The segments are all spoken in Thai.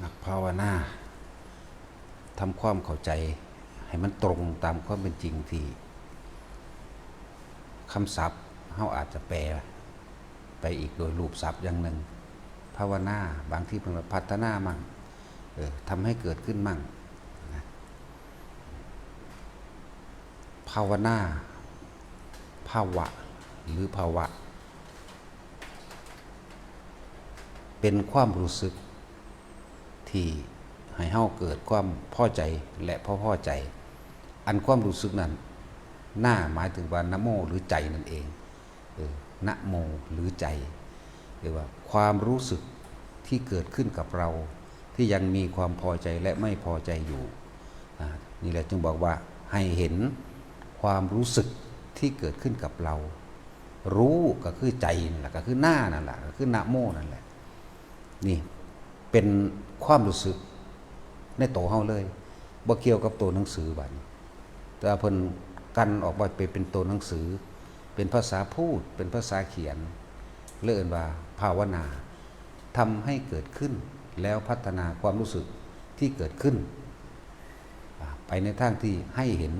นักภาวนาทำความเข้าใจให้มันตรงตามความเป็นจริงที่คำศัพท์เราอาจจะแปลไปอีกโดยรูปศัพท์อย่างหนึ่งภาวนาบางที่เพิ่งพัฒนามั่งทำให้เกิดขึ้นมั่งนะภาวนาภาวะหรือภาวะเป็นความรู้สึกที่ให้เฮาเกิดความพอใจและพอใจอันความรู้สึกนั้นหน้าหมายถึงว่านะโมหรือใจนั่นเองนะโมหรือใจเรียกว่าความรู้สึกที่เกิดขึ้นกับเราที่ยังมีความพอใจและไม่พอใจอยู่นี่แหละจึงบอกว่าให้เห็นความรู้สึกที่เกิดขึ้นกับเรารู้ก็คือใจนั่นแหละก็คือหน้านั่นแหละก็คือนะโมนั่นแหละนี่เป็นความรู้สึกในโตเฮาเลยบ่เกี่ยวกับตัวหนังสือบัดนี้แต่เพิ่นกันออกมาเป็นตัวหนังสือเป็นภาษาพูดเป็นภาษาเขียนเรียกว่าภาวนาทำให้เกิดขึ้นแล้วพัฒนาความรู้สึกที่เกิดขึ้นไปในทางที่ให้เห็น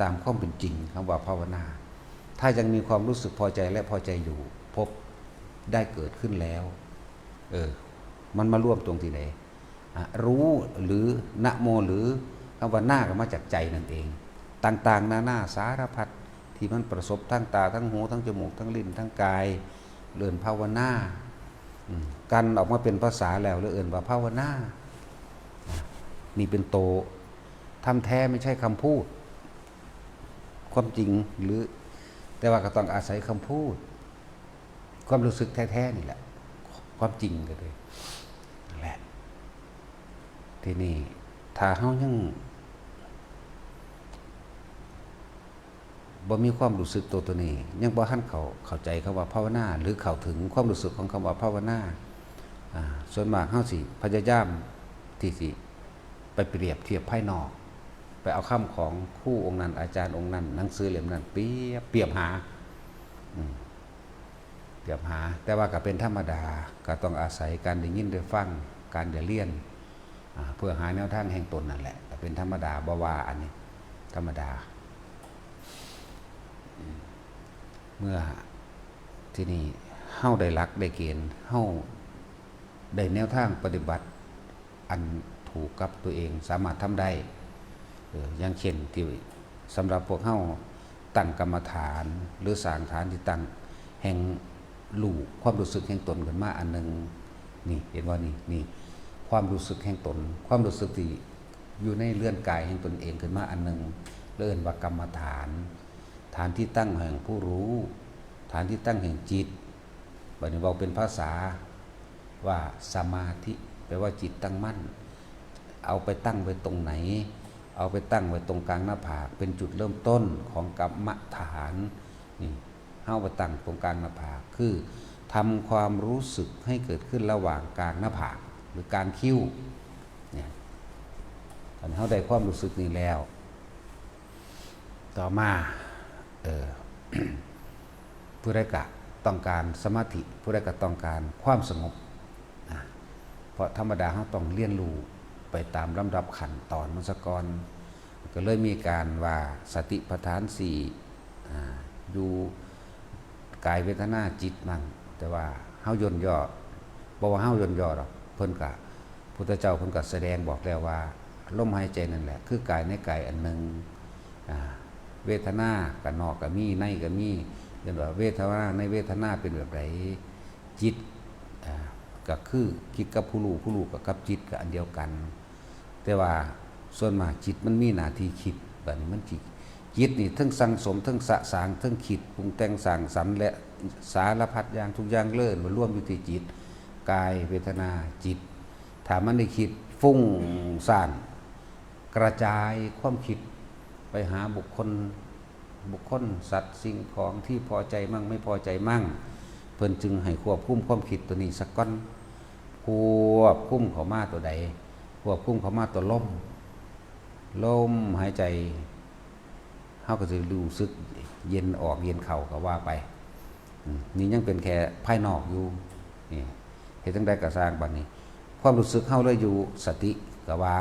ตามความเป็นจริงคำว่าภาวนาถ้ายังมีความรู้สึกพอใจและพอใจอยู่พบได้เกิดขึ้นแล้วมันมาร่วมตรงที่ไหนรู้หรือนะโมหรือคำว่าหน้าก็มาจากใจนั่นเองต่างๆนานาสารพัดที่มันประสบทั้งตาทั้งหูทั้งจมูกทั้งลิ้นทั้งกายเลื่อนภาวนากันออกมาเป็นภาษาแล้วเอื่นว่าภาวนานี่เป็นโตทำแท้ไม่ใช่คำพูดความจริงหรือแต่ว่าก็ต้องอาศัยคำพูดความรู้สึกแท้ๆนี่แหละความจริงก็เลยแหละทีนี้ถ้าเฮายังบ่มีความรู้สึกตัวนี้ยังบ่ทันเข้าใจคำว่าภาวนาหรือเข้าถึงความรู้สึกของคำว่าภาวนาส่วนมากเฮาสิพยายามที่สิไปเปรียบเทียบภายนอกไปเอาคำของครูองค์นั้นอาจารย์องค์นั้นหนังสือเล่มนั้นเปรียบหาแต่ว่าก็เป็นธรรมดาก็ต้องอาศัยการได้ยินได้ฟังการได้เรียนเพื่อหาแนวทางแห่งตนนั่นแหละเป็นธรรมดาบ่ว่าอันนี้ธรรมดาเมื่อที่นี่เฮาได้หลักได้เกณฑ์เฮาได้แนวทางปฏิบัติอันถูกกับตัวเองสามารถทำได้อย่างเช่นที่สำหรับพวกเฮาตั้งกรรมฐานหรือสร้างฐานที่ตั้งแห่งรู้ความรู้สึกแห่งตนขึ้นมาอันนึงนี่เห็นว่านี่ความรู้สึกแห่งตนความรู้สึกที่อยู่ในเลื่อนกายแห่งตนเองขึ้นมาอันนึงเรียกว่ากรรมฐานฐานที่ตั้งแห่งผู้รู้ฐานที่ตั้งแห่งจิตบัดนี้บอกเป็นภาษาว่าสมาธิแปลว่าจิตตั้งมั่นเอาไปตั้งไว้ตรงไหนเอาไปตั้งไว้ตรงกลางหน้าผากเป็นจุดเริ่มต้นของกรรมฐานนี่เอาไปตั้งตรงกลางหน้าผากคือทำความรู้สึกให้เกิดขึ้นระหว่างกลางหน้าผากหรือกลางคิ้วเนี่ยตอนเขาได้ความรู้สึกนี้แล้วต่อมาผู้ใดก็ต้องการสมาธิผู้ใดก็ต้องการความสงบเพราะธรรมดาเขาต้องเรียนรู้ไปตามลำดับขั้นตอนมันสกรก็เลยมีการว่าสติปัฏฐานสี่อยู่กายเวทนาจิตมั่งแต่ว่าเฮาย่นย่อบอกว่าเฮาย่นย่อหรอกเพิ่นกะพุทธเจ้าเพิ่นกะแสดงบอกแล้วว่าลมหายใจนั่นแหละคือกายในกายอันหนึ่งเวทนากับนอกกับมีในกับมีเรียกว่าเวทนาในเวทนาเป็นแบบไหนจิตก็คือคิดกับผู้รู้กับจิตกับอันเดียวกันแต่ว่าส่วนมากจิตมันมีหน้าที่คิดแบบนี้มันจิตนี่ทั้งสังสมทั้งสะสางทั้งคิดปรุงแต่งสร้างสรรค์และสารพัดอย่างทุกอย่างเลิ่นมารวมอยู่ที่จิตกายเวทนาจิตถ้ามันได้คิดฟุ้งซ่านกระจายความคิดไปหาบุคคลสัตว์สิ่งของที่พอใจมั่งไม่พอใจมั่งเพิ่นจึงให้ควบคุมความคิดตัวนี้สักก้อนควบคุมเข้ามาตัวใดควบคุมเข้ามาตัวลมหายใจเฮาก็จะรู้สึกเย็นออกเย็นเข้าก็ว่าไปนี่ยังเป็นแค่ภายนอกอยู่นี่เฮ็ดจังได๋ก็สร้างบัดนี้ ความรู้สึกเฮาเลยอยู่สติก็ว่า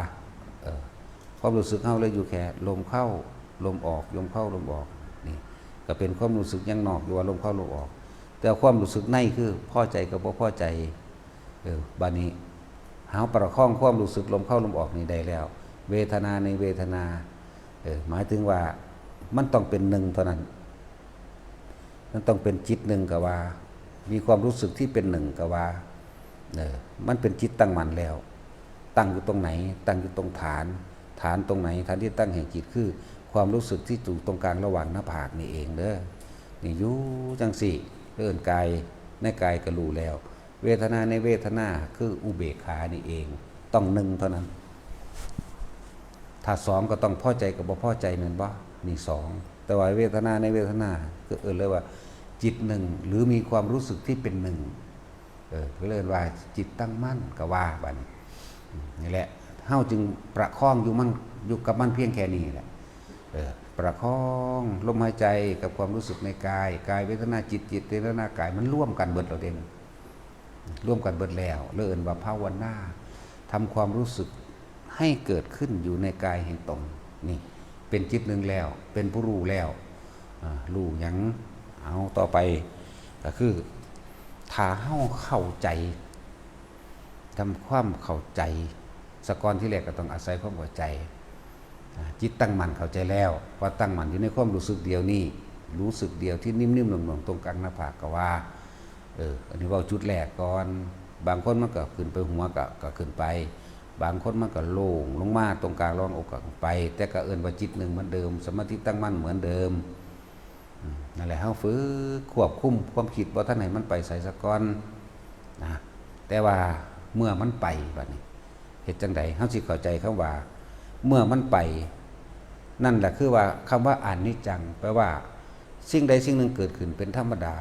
ความรู้สึกเฮาเลยอยู่แค่ลมเข้าลมออกลมเข้าลมออกนี่ก็เป็นความรู้สึกยังนอกอยู่ว่าลมเข้าลมออกแต่ความรู้สึกในคือพอใจกับบ่พอใจบัดนี้เฮาประคองความรู้สึกลมเข้าลมออกนี่ได้แล้วเวทนาในเวทนาหมายถึงว่ามันต้องเป็นหนึ่งเท่านั้นมันต้องเป็นจิตหนึ่งก็ว่ามีความรู้สึกที่เป็นหนึ่งก็ว่ามันเป็นจิตตั้งมั่นแล้วตั้งอยู่ตรงไหนตั้งอยู่ตรงฐานตรงไหนฐานที่ตั้งแห่งจิตคือความรู้สึกที่อยู่ตรงกลางระหว่างหน้าผากนี่เองเด้อนี่อยู่จังสี่เอิ้นกายในกายก็รู้แล้วเวทนาในเวทนาคืออุเบกขานี่เองต้องหนึ่งเท่านั้นถ้าสองก็ต้องพอใจกับบ่พอใจแม่นบ่นี่สองแต่ว่าเวทนาในเวทนาก็เลยว่าจิตหนึ่งหรือมีความรู้สึกที่เป็นหนึ่งก็เรียกว่าจิตตั้งมั่นก็ว่าบัดนี้นี่แหละเฮาจึงประคองอยู่กับมันเพียงแค่นี้แหละประคองลมหายใจกับความรู้สึกในกายเวทนาจิตเวทนากายมันร่วมกันเบิดแล้วเด้ร่วมกันเบิดแล้วเอิ้นว่าภาวนาทำความรู้สึกให้เกิดขึ้นอยู่ในกายแห่งตนนี่เป็นจิตหนึ่งแล้วเป็นผู้รู้แล้วรู้หยังเอาต่อไปก็คือถ้าเฮาเข้าใจทำความเข้าใจสกอนที่แรกก็ต้องอาศัยความเข้าใจจิตตั้งมั่นเข้าใจแล้วว่าตั้งมั่นอยู่ในความรู้สึกเดียวนี้รู้สึกเดียวที่นิ่มๆหน่วงๆตรงกลางหน้าผากก็ว่าอันนี้ว่าจุดแรกก่อนบางคนมันก็ขึ้นไปหัวก็ขึ้นไปบางคนมันก็โล่งลงมาตรงกลางรองอกก็ไปแต่ก็เอิ้นว่าจิตหนึ่งเหมือนเดิมสมาธิตั้งมั่นเหมือนเดิมนั่นแหละเฮาฝึกควบคุมความคิดบ่ทันให้มันไปใส่สะก่อนนะแต่ว่าเมื่อมันไปบัดนี้เฮ็ดจังได๋เฮาสิเข้าใจคำว่าเมื่อมันไปนั่นแหละคือว่าคำว่าอนิจจังแปลว่าสิ่งใดสิ่งหนึ่งเกิดขึ้นเป็นธรรมดา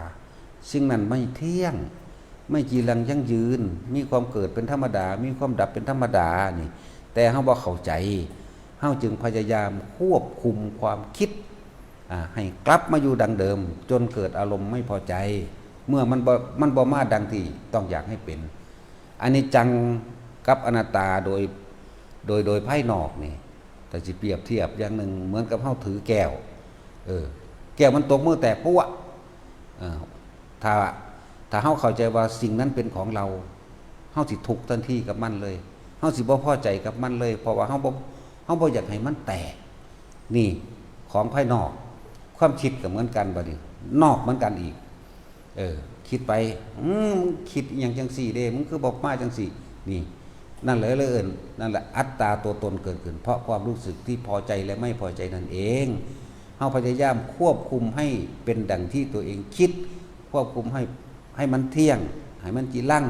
สิ่งนั้นไม่เที่ยงไม่จีรังยั่งยืนมีความเกิดเป็นธรรมดามีความดับเป็นธรรมดานี่แต่เฮาบ่เข้าใจเฮาจึงพยายามควบคุมความคิดให้กลับมาอยู่ดังเดิมจนเกิดอารมณ์ไม่พอใจเมื่อมันบ่มาดังที่ต้องอยากให้เป็นอนิจจังกับอนัตตาโดยภายนอกนี่แต่สิเปรียบเทียบอย่างหนึ่งเหมือนกับเฮาถือแก้วแก้วมันตกมือแตกปุ๊ะถ้าเฮาเข้าใจว่าสิ่งนั้นเป็นของเราเฮาสิทุกข์ทันทีกับมันเลยเฮาสิบ่พอใจกับมันเลยเพราะว่าเฮาบ่อยากให้มันแตกนี่ของภายนอกความคิดก็เหมือนกันบัดนี้นอกเหมือนกันอีกคิดไปคิดอย่างจังสี่เด้มึงคือบอกมาจังสี่นี่นั่นเลยเอิ้นนั่นแหละอัตตาตัวตนเกิดขึ้นเพราะความรู้สึกที่พอใจและไม่พอใจนั่นเองเฮาพยายามควบคุมให้เป็นดังที่ตัวเองคิดควบคุมให้มันเที่ยงให้มันจีรั่ง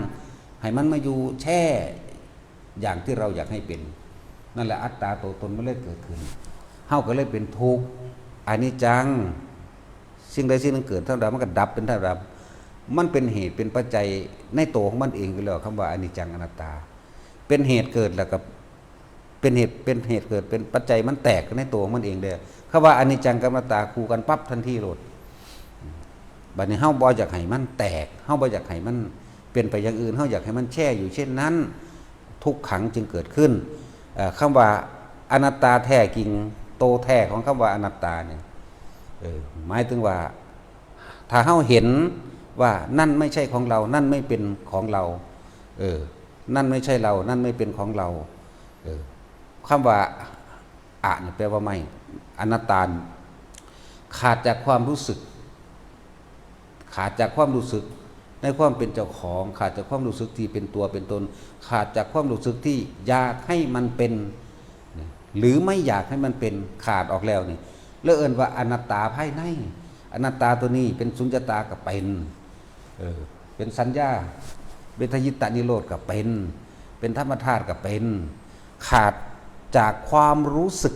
ให้มันมาอยู่แช่อย่างที่เราอยากให้เป็นนั่นแหละอัตตาตัวตนมันเลยเกิดขึ้นเฮาก็เลยเป็นทุกข์อนิจจังสิ่งใดสิ่งหนึ่งเกิดเท่าใดมันก็ดับเป็นเท่าใดมันเป็นเหตุเป็นปัจจัยในตัวของมันเองก็แล้วคำว่าอนิจจังอนัตตาเป็นเหตุเกิดแล้วก็เป็นเหตุเกิดเป็นปัจจัยมันแตกในตัวของมันเองเด้อคำว่าอนิจจังกับอนัตตาคู่กันปั๊บทันทีโลดบัดนี้เฮาบ่อยากให้มันแตกเฮาบ่อยากให้มันเป็นไปอย่างอื่นเฮาอยากให้มันแช่อยู่เช่นนั้นทุกขังจึงเกิดขึ้นคำว่าอนัตตาแท้จริงโตแท้ของคำว่าอนัตตาเนี่ยหมายถึงว่าถ้าเฮาเห็นว่านั่นไม่ใช่ของเรานั่นไม่เป็นของเรานั่นไม่ใช่เรานั่นไม่เป็นของเราคำว่าอะเนี่ยแปลว่าไม่อนัตตาขาดจากความรู้สึกในความเป็นเจ้าของขาดจากความรู้สึกที่เป็นตัวเป็นตนขาดจากความรู้สึกที่อยากให้มันเป็นหรือไม่อยากให้มันเป็นขาดออกแล้วนี่แล้วเอิ้นว่าอนัตตาภายในอนัตตาตัวนี้เป็นสุญญตาก็เป็นสัญญาเวทยิตานิโรธก็เป็นธรรมธาตุก็เป็นขาดจากความรู้สึก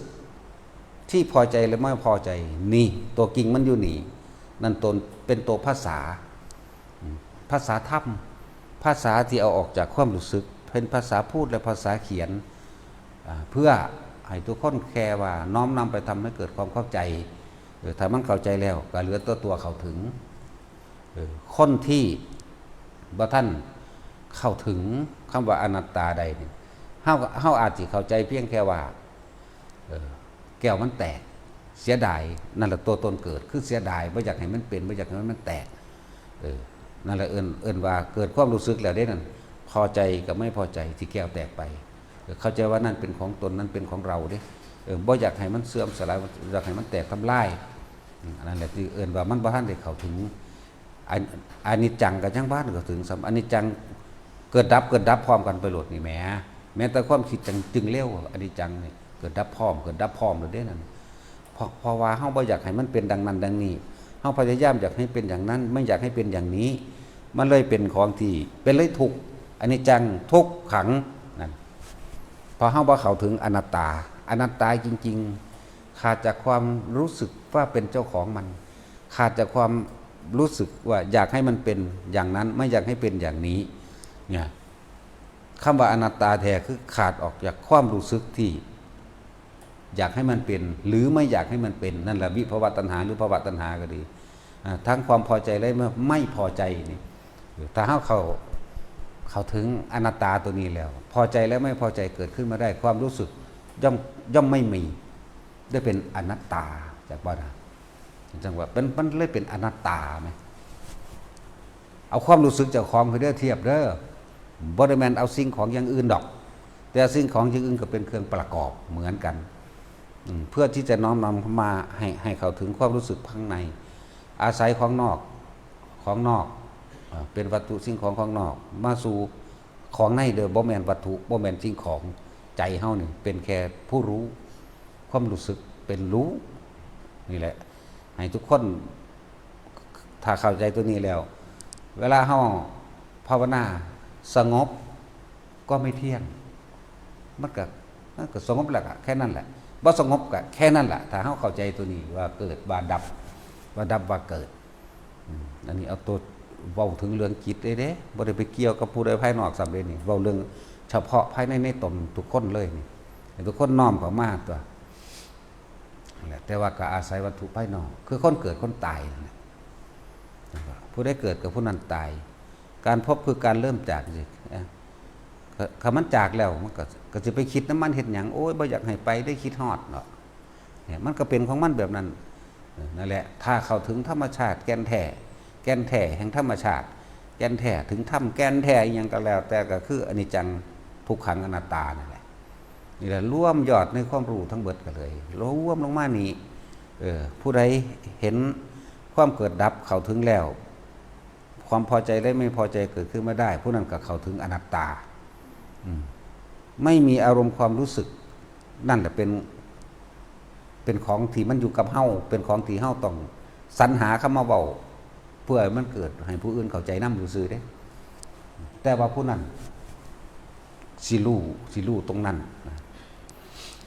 ที่พอใจหรือไม่พอใจนี่ตัวกิ่งมันอยู่นี่นั่นตนเป็นตัวภาษาธรรมภาษาที่เอาออกจากความรู้สึกเป็นภาษาพูดและภาษาเขียนเพื่อให้ทุกคนแค่ว่าน้อมนำไปทำให้เกิดความเข้าใจถ้ามันเข้าใจแล้วก็เหลือตัวเข้าถึงคนที่บ่ท่าน เข้าถึงคำว่าอนัตตาใดนี่เฮาอาจสิเข้าใจเพียงแค่ว่าแก้วมันแตกเสียดายนั่นแหละตัวตนเกิดคือเสียดายบ่อยากให้มันเป็นบ่อยากให้มันแตกนั่นแหละเอิ้นว่าเกิดความรู้สึกแล้วเด้นั่นพอใจกับไม่พอใจที่แก้วแตกไปเข้าใจว่านั่นเป็นของตนนั้นเป็นของเราเด้บ่อยากให้มันเสื่อมสลายอยากให้มันแตกทำลายนั่นแหละที่เอิ้นว่ามันบ่ทันได้เข้าถึงอนิจจังกับจังบ้านก็ถึงอนิจจังเกิดดับพร้อมกันไปโลดนี่แหมแม้แต่ความคิดจึงเร็วอนิจจังนี่เกิดดับพร้อมเลยเด้นั่นเพราะว่าเฮาบ่อยากให้มันเป็นดังนั้นดังนี้เฮาพยายามอยากให้เป็นอย่างนั้นไม่อยากให้เป็นอย่างนี้มันเลยเป็นของที่เป็นเลยทุกข์อนิจจังทุกขังนั่นพอเฮาบ่เข้าถึงอนัตตาจริงๆขาดจากความรู้สึกว่าเป็นเจ้าของมันขาดจากความรู้สึกว่าอยากให้มันเป็นอย่างนั้นไม่อยากให้เป็นอย่างนี้เนี่ยคำว่าอนัตตาแท้คือขาดออกจากความรู้สึกที่อยากให้มันเป็นหรือไม่อยากให้มันเป็นนั่นแหละวิภวตัณหาหรือภวตัณหาก็ดีทั้งความพอใจและไม่พอใจนี่ถ้าเข้าถึงอนัตตาตัวนี้แล้วพอใจและไม่พอใจเกิดขึ้นมาได้ความรู้สึกย่อมไม่มีได้เป็นอนัตตาจากบ้านจังว่ามันเลยเป็นอนัตตาไหมเอาความรู้สึกจากของคือเด้อเทียบเด้อบริแมนเอาสิ่งของอย่างอื่นดอกแต่สิ่งของอย่างอื่นก็เป็นเครื่องประกอบเหมือนกันเพื่อที่จะน้อมนำมาให้เขาถึงความรู้สึกข้างในอาศัยของนอกเป็นวัตถุสิ่งของนอกมาสู่ของในเด้อบ่แม่นวัตถุบ่แม่นสิ่งของใจเฮานี่เป็นแค่ผู้รู้ความรู้สึกเป็นรู้นี่แหละให้ทุกคนถ้าเข้าใจตัวนี้แล้วเวลาเฮาภาวนาสงบก็ไม่เที่ยงมันก็สงบแล้วก็แค่นั้นแหละบ่สงบก็แค่นั้นแหละถ้าเฮาเข้าใจตัวนี้ว่าเกิดว่าดับว่าเกิดอันนี้เอาตัวเว้าถึงเรื่องจิตเด้บ่ได้ไปเกี่ยวกับผู้ใดภายนอกสำเร็จนี่เว้าเรื่องเฉพาะภายในตนทุกคนเลยนี่ทุกคนน้อมเข้ามาตัวแต่ว่าก็อาศัยวัตถุภายนอกคือคนเกิดคนตายผู้ได้เกิดกับผู้นั้นตายการพบคือการเริ่มจากสิคำมันจากแล้วมันก็จะไปคิดน้ำมันเห็นอย่างโอ้ยบ่อยากให้ไปได้คิดฮอดเนาะมันก็เป็นของมันแบบนั้นนั่นแหละถ้าเข้าถึงธรรมชาติแก่นแท้แห่งธรรมชาติแก่นแท้ถึงธรรมแก่นแท้อย่างก็แล้วแต่ก็คืออนิจจังทุกขังอนัตตานั่นแหละนี่แหละร่วมยอดในความรู้ทั้งเบิดกันเลยร่วมลงมานี้ผู้ใดเห็นความเกิดดับเข้าถึงแล้วความพอใจและไม่พอใจเกิดขึ้นมาได้ผู้นั้นก็เข้าถึงอนัตตาไม่มีอารมณ์ความรู้สึกนั่นแหละเป็นของที่มันอยู่กับเฮาเป็นของที่เฮาต้องสรรหาเข้ามาเว้าเพื่อให้มันเกิดให้ผู้อื่นเข้าใจนำซื่อๆเด้แต่ว่าผู้นั้นสิรู้ตรงนั้น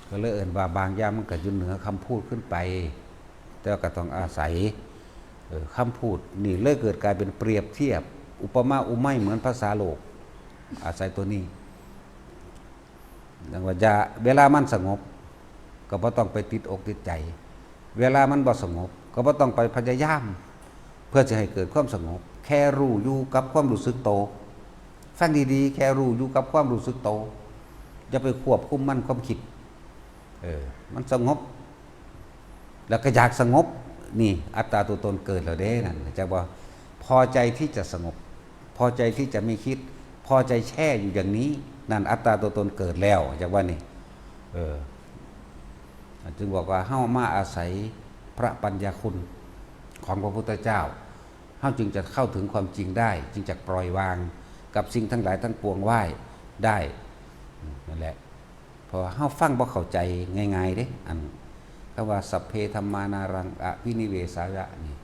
ก็เลยเอิ้นว่าบางอย่างมันก็อยู่เหนือคำพูดขึ้นไปแต่ก็ต้องอาศัยคำพูดนี่เลยเกิดกลายเป็นเปรียบเทียบอุปมาอุไมยเหมือนภาษาโลกอาศัยตัวนี้ดังว่าเวลามันสงบก็บ่ต้องไปติดอกติดใจเวลามันบ่สงบก็บ่ต้องไปพยายามเพื่อจะให้เกิดความสงบแค่รู้อยู่กับความรู้สึกโตฟังดีๆแค่รู้อยู่กับความรู้สึกโตอย่าไปควบคุมมันความคิดมันสงบแล้วก็อยากสงบนี่อัตตาตัวตนเกิดแล้วเด้นั่นจะว่าพอใจที่จะสงบพอใจที่จะไม่คิดพอใจแช่อยู่อย่างนี้นั่นอัตตาตัวตนเกิดแล้วจากว่านี่จึงบอกว่าเฮ้ามาอาศัยพระปัญญาคุณของพระพุทธเจ้าเฮ้าจึงจะเข้าถึงความจริงได้จึงจะปล่อยวางกับสิ่งทั้งหลายทั้งปวงไหว้ได้นั่นแหละเพราะเฮ้าฟังบ่เข้าใจง่ายๆเด้อันคำว่าสัพเพธัมมานารังอภินิเวสายะนี่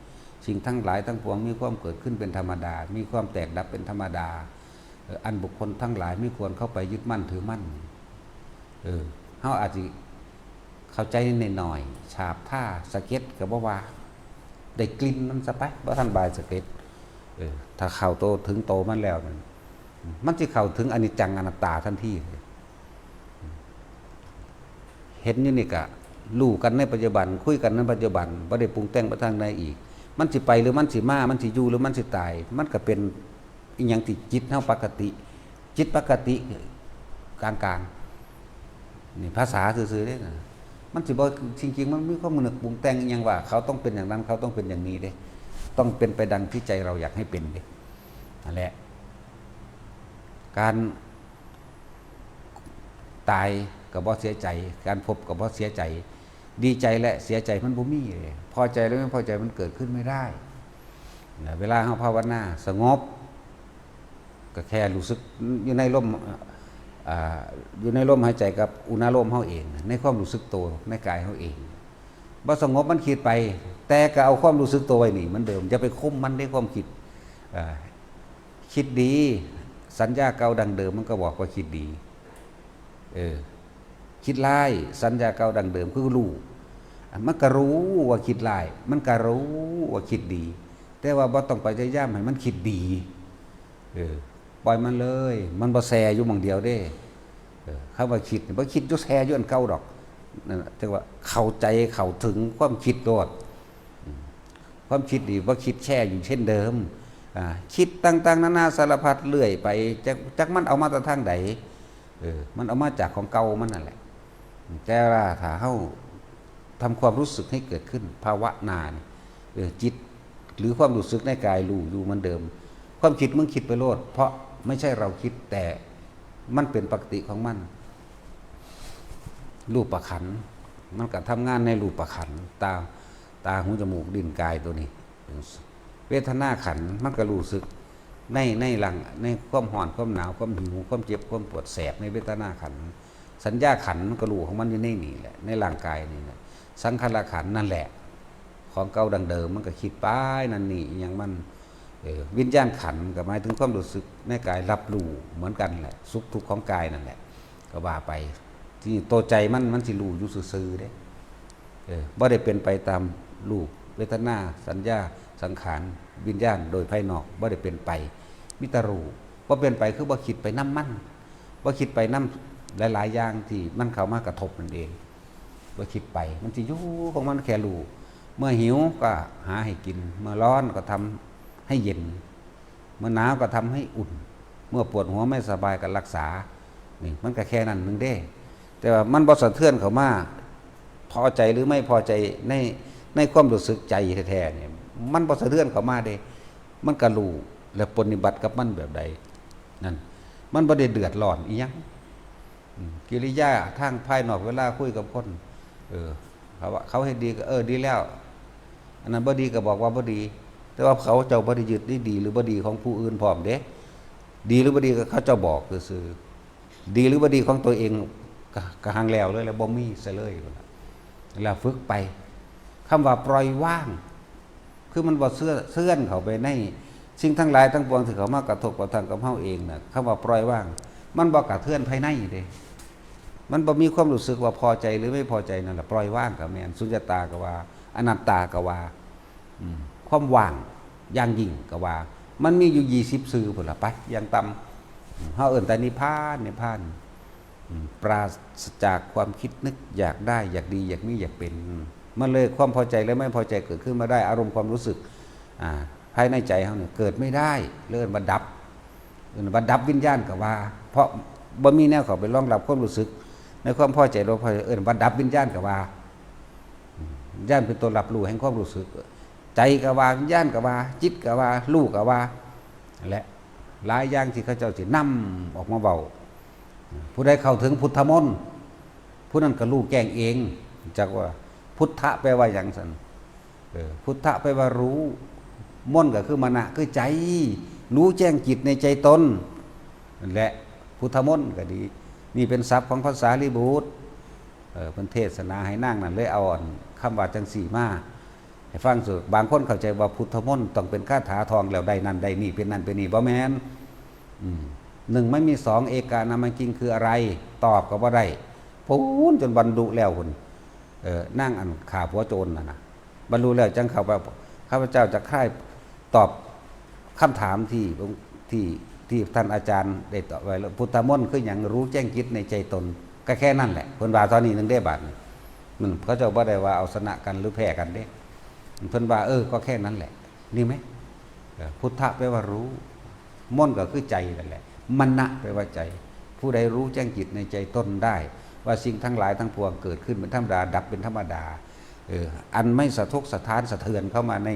สิ่งทั้งหลายทั้งปวงมีความเกิดขึ้นเป็นธรรมดามีความแตกดับเป็นธรรมดาอันบุคคลทั้งหลายไม่ควรเข้าไปยึดมั่นถือมั่นเฮาอาจจะเข้าใจนิดหน่อยฉาบท่าสเก็ตก็บ่ว่าได้กลิ่นมันซะไปบ่ทันบายสเก็ตถ้าเข้าโตถึงโตมันแล้วมันสิเข้าถึงอนิจจังอนัตตาทันทีเห็นอยู่นี่ก็รู้กันในปัจจุบันคุยกันในปัจจุบันบ่ได้ปรุงแต่งไปทางใดอีกมันสิไปหรือมันสิมามันสิอยู่หรือมันสิตายมันก็เป็นอีหยังที่จิตเฮาปกติ จิตปกติกลางๆนี่ภาษาซื่อๆเด้นะมันสิบ่จริงๆมันมีความนึกปรุงแต่งอหยังว่าเขาต้องเป็นอย่างนั้นเขาต้องเป็นอย่างนี้เด้ต้องเป็นไปดังที่ใจเราอยากให้เป็นเด้นั่นแหละการตายก็บ่เสียใจการพบก็บ่เสียใจดีใจและเสียใจมันบ่มีเลยพอใจแล้วไม่พอใจมันเกิดขึ้นไม่ได้เวลาเฮาภาวนาสงบก็แค่รู้สึกอยู่ในลมอยู่ในลมหายใจกับอุณาโลมเฮาเองในความรู้สึกตัวในกายเฮาเองบ่สงบมันคิดไปแต่ก็เอาความรู้สึกตัวไว้นี่เหมือนเดิมอย่าไปคุมมันด้วยความคิดคิดดีสัญญาเก่าดังเดิมมันก็บอกว่าคิดดีคิดร้ายสัญญาเก่าดังเดิมคือรู้มันก็รู้ว่าคิดร้ายมันก็รู้ว่าคิดดีแต่ว่าบ่ต้องไปพยายามให้มันคิดดีปล่อยมันเลยมันบ่แซ่อยู่หม่องเดียวเด้คำว่าคิดบ่คิดอยู่แซ่อยู่อันเก่าดอกนั่นแต่ว่าเข้าใจเข้าถึงความคิดโดดความคิดดีบ่คิดแช่อยู่เช่นเดิมคิดต่างๆนานาสารพัดเรื่อยไปจักมันเอามาจากทางใดมันเอามาจากของเก่ามันนั่นแหละแต่ว่าถ้าเฮาทำความรู้สึกให้เกิดขึ้นภาวะนานี่จิตหรือความรู้สึกในกายรู้อยู่เหมือนเดิมความคิดมึงคิดไปโลดเพราะไม่ใช่เราคิดแต่มันเป็นปกติของมันรูปประขันมันก็ทำงานในรูปประขันตาหูจมูกลิ้นกายตัวนี้เวทนาขันมันก็รู้สึกในหลังในความร้อนความหนาวความหิวความเจ็บความปวดแสบในเวทนาขันสัญญาขันมันก็รู้ของมันอยู่ในนี่แหละในร่างกายนี่แหละสังขารขันนั่นแหละของเก่าดังเดิมมันก็คิดไปนั่นนี่อย่างมันวิญญาณขันก็หมายถึงความรู้สึกในกายรับรู้เหมือนกันแหละสุขทุกข์ของกายนั่นแหละก็ว่าไปที่ตัวใจมันสิรู้อยู่ซื่อๆเด้บ่ได้เป็นไปตามรูปเวทนาสัญญาสังขารวิญญาณโดยภายนอกบ่ได้เป็นไปมิตรรู้บ่เป็นไปคือบ่คิดไปนำมันบ่คิดไปนำหลายๆอย่างที่มันเข้ามากระทบนั่นเองบ่คิดไปมันสิอยู่ของมันแค่รู้เมื่อหิวก็หาให้กินเมื่อร้อนก็ทำให้เย็นเมื่อหนาวก็ทำให้อุ่นเมื่อปวดหัวไม่สบายก็รักษานี่มันก็แค่นั้นนึงเด้แต่ว่ามันบ่สะเทือนเข้ามาพอใจหรือไม่พอใจในความรู้สึกใจแท้ๆเนี่ยมันบ่สะเทือนเข้ามาเด้มันก็รู้และปฏิบัติกับมันแบบใดนั่นมันบ่ได้เดือดร้อนอีหยังกิริยาทางภายนอกเวลาคุยกับคนเขาให้ดีก็ดีแล้วอันนั้นบ่ดีก็บอกว่าบ่ดีแต่ว่าเขาเจ้าบ่ได้ยึดดีหรือบ่ดีของผู้อื่นพร้อมเด้ดีหรือบ่ดีก็เขาเจ้าบอกซื่อๆดีหรือบ่ดีของตัวเองก็หังแล้วเลยแล้วบ่มีซะเลยแล้วฝึกไปคำว่าปล่อยว่างคือมันบ่เสื่อนเข้าไปในสิ่งทั้งหลายทั้งปวงที่เขามากระทบกระทั่งกับเฮาเองน่ะคำว่าปล่อยว่างมันบ่กระเทือนภายในเด้มันบ่มีความรู้สึกว่าพอใจหรือไม่พอใจนั่นแหละปล่อยว่างก็แม่นสุญญตาก็ว่าอนัตตาก็ว่าความว่างอย่างยิ่งก็ว่ามันมีอยู่20สื่อพุ่นล่ะไปอย่างต่ำเฮาเอิ้นแต่นิพพานปราศจากความคิดนึกอยากได้อยากดีอยากมีอยากเป็นมันเลยความพอใจและไม่พอใจเกิดขึ้นมาได้อารมณ์ความรู้สึกภายในใจเฮาเนี่ยเกิดไม่ได้เลื่อนบัดดับวิญญาณก็ว่าเพราะบ่มีแนวเข้าไปรองรับความรู้สึกในความพอใจเราพอบัดดับวิญญาณก็ว่าวิญญาณเป็นตัวรับรู้แห่งความรู้สึกใจก็ว่าวิญญาณก็ว่าจิตก็ว่ารู้ก็ว่าและหลายอย่างที่เขาเจ้าสินำออกมาเว้าผู้ใดเข้าถึงพุทธมนต์ผู้นั้นก็รู้แจ้งเองจักว่าพุทธะแปลว่าหยังซั่นพุทธะแปลว่ารู้มนต์ก็คือมนะคือใจรู้แจ้งจิตในใจตนนั่นแหละพุทธมนต์ก็ดีนี่เป็นศัพท์ของภาษาลิบุตรเพิ่นเทศนาให้นั่งนั่นเลยเอาคำว่าจังสี่มาให้ฟังสุดบางคนเข้าใจว่าพุทธมนต์ต้องเป็นคาถาทองแล้วได้นั่นได้นี่เป็นนั่นเป็นนี่บ่แม่นหนึ่งไม่มีสองเอกานามันจริงคืออะไรตอบก็บ่ได้พูนจนบรรลุแล้วพุ่นนั่งข่าผัวโจรน่ะนะบรรลุแล้วจังเข้าไปข้าพเจ้าจะค่ายตอบคำถามที่ท่านอาจารย์ได้ตอบไว้พุทธมนต์คืออย่างรู้แจ้งจิตในใจตนก็แค่นั่นแหละเพิ่นว่าตอนนี้นึงได้บาทมันเขาเจ้าบ่ได้ว่าเอาชนะกันหรือแพ้กันเด้เพิ่นว่าก็แค่นั้นแหละนี่ไหมพุทธะแปลว่ารู้มนต์ก็คือใจนั่นแหละ มณะแปลว่าใจ ผู้ใดรู้แจ้งจิตในใจตนได้ ว่าสิ่งทั้งหลายทั้งปวงเกิดขึ้นเป็นธรรมดาดับเป็นธรรมดาอันไม่สะทกสะท้านสะเทือนเข้ามาใน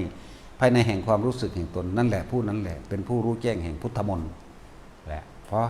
ภายในแห่งความรู้สึกแห่งตนนั่นแหละผู้นั้นแหละเป็นผู้รู้แจ้งแห่งพุทธมนต์แหละเพราะ